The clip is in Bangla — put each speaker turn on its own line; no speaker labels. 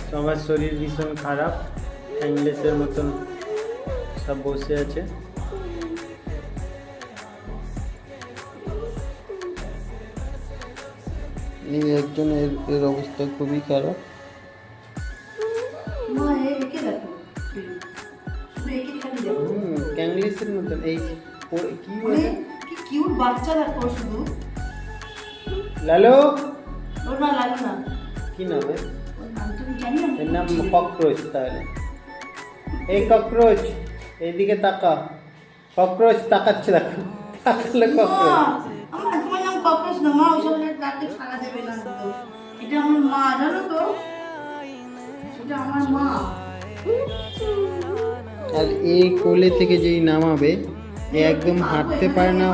সবার শরীর ভীষণ খারাপ, হ্যাংলেসের মতন সব বসে আছে। এই একজনের এর অবস্থা খুবই খারাপ। ক্যাংলিসের মতন এই কি
কি কিউট বাচ্চা দেখো শুধু।
লালো
ওর না লালু না,
কি নাম
ওর নাম তুমি জানি না।
এর নাম ককরোচ। তাহলে এই ককরোচ এইদিকে তাকা, ককরোচ তাকাচ্ছে দেখো, তাকালে ককরোচ।
আমার তোমার নাম ককরোচ না মা, ওসব তাকে সারা দেবে না তো। এটা আমার মা, জানো তো, এটা আমার মা।
আর এই কোলে থেকে যেই নামাবে, এ একদম হাঁটতে পারে না,